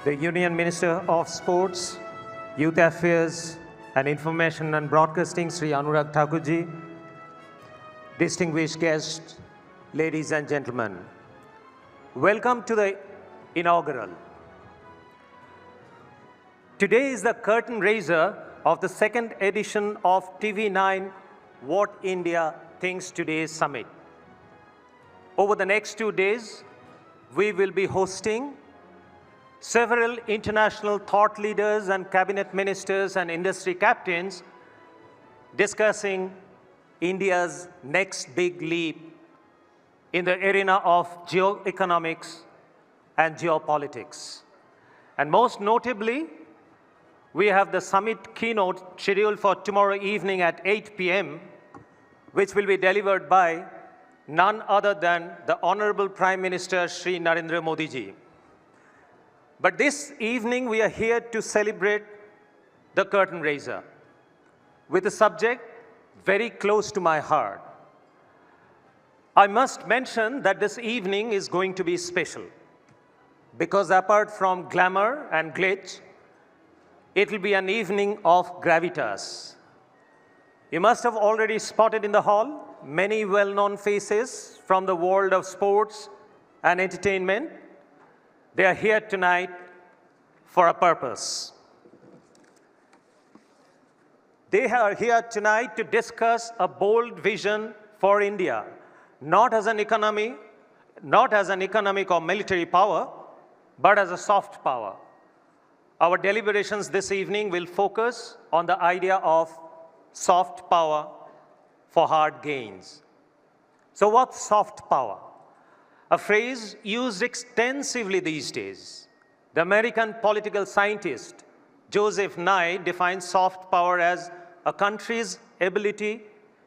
the Union Minister of Sports, Youth Affairs and Information and Broadcasting, Sri Anurag Thakurji, distinguished guests, ladies and gentlemen. Welcome to the inaugural. Today is the curtain raiser of the second edition of TV9 What India Thinks Today Summit. Over the next 2 days, we will be hosting several international thought leaders and cabinet ministers and industry captains discussing India's next big leap in the arena of geoeconomics and geopolitics. And most notably, we have the summit keynote scheduled for tomorrow evening at 8 p.m., which will be delivered by none other than the Honorable Prime Minister Sri Narendra Modi ji. But this evening, we are here to celebrate the curtain raiser with a subject very close to my heart. I must mention that this evening is going to be special because apart from glamour and glitz, it will be an evening of gravitas. You must have already spotted in the hall many well-known faces from the world of sports and entertainment. They are here tonight for a purpose. They are here tonight to discuss a bold vision for India, not as an economic or military power, but as a soft power. Our deliberations this evening will focus on the idea of soft power for hard gains. So what's soft power? A phrase used extensively these days. The American political scientist Joseph Nye defines soft power as a country's ability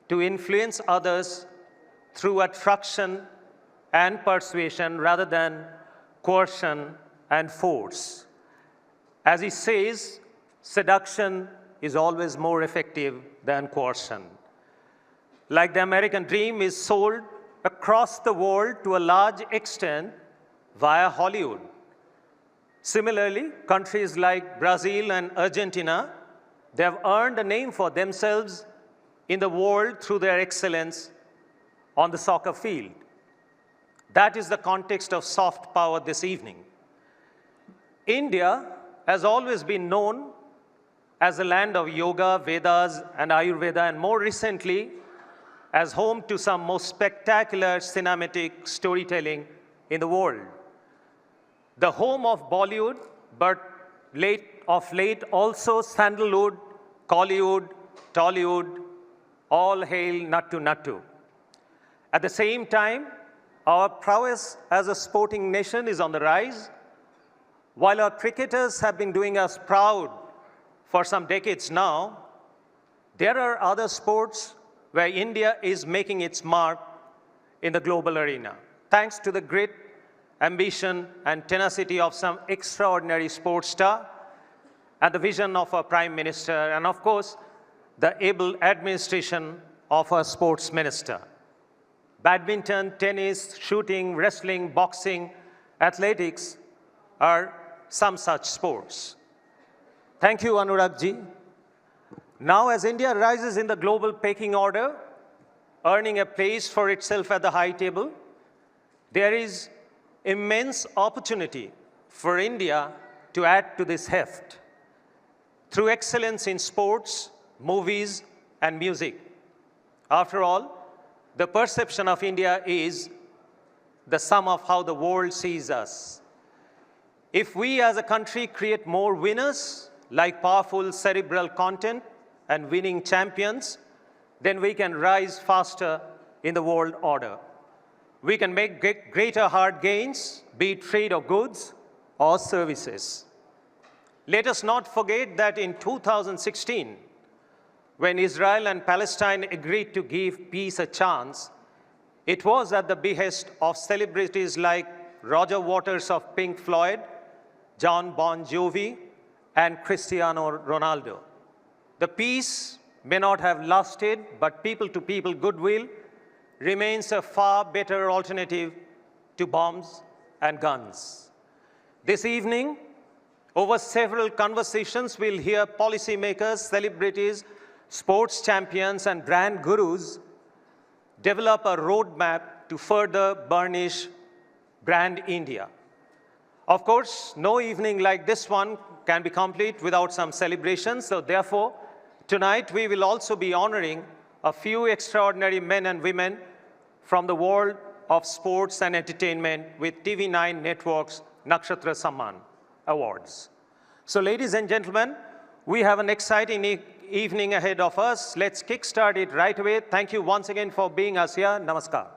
to influence others through attraction and persuasion rather than coercion and force. As he says, seduction is always more effective than coercion. Like the American dream is sold across the world to a large extent via Hollywood. Similarly, countries like Brazil and Argentina, they have earned a name for themselves in the world through their excellence on the soccer field. That is the context of soft power this evening. India has always been known as a land of yoga, Vedas, and Ayurveda, and more recently, as home to some most spectacular cinematic storytelling in the world. The home of Bollywood, but of late also Sandalwood, Collywood, Tollywood, all hail Nattu Nattu. At the same time, our prowess as a sporting nation is on the rise. While our cricketers have been doing us proud for some decades now, there are other sports where India is making its mark in the global arena, thanks to the grit, ambition, and tenacity of some extraordinary sports star, and the vision of our Prime Minister, and of course, the able administration of our Sports Minister. Badminton, tennis, shooting, wrestling, boxing, athletics are some such sports. Thank you, Anurag ji. Now, as India rises in the global pecking order, earning a place for itself at the high table, there is immense opportunity for India to add to this heft through excellence in sports, movies, and music. After all, the perception of India is the sum of how the world sees us. If we as a country create more winners, like powerful cerebral content and winning champions, then we can rise faster in the world order. We can make greater hard gains, be it trade of goods or services. Let us not forget that in 2016, when Israel and Palestine agreed to give peace a chance, it was at the behest of celebrities like Roger Waters of Pink Floyd, John Bon Jovi, and Cristiano Ronaldo. The peace may not have lasted, but people-to-people goodwill remains a far better alternative to bombs and guns. This evening, Over several conversations, we'll hear policymakers, celebrities, sports champions, and brand gurus develop a roadmap to further burnish brand India. Of course, no evening like this one can be complete without some celebrations. So therefore, tonight we will also be honoring a few extraordinary men and women from the world of sports and entertainment with TV9 Network's Nakshatra Samman Awards. So ladies and gentlemen, we have an exciting evening ahead of us. Let's kickstart it right away. Thank you once again for being us here. Namaskar.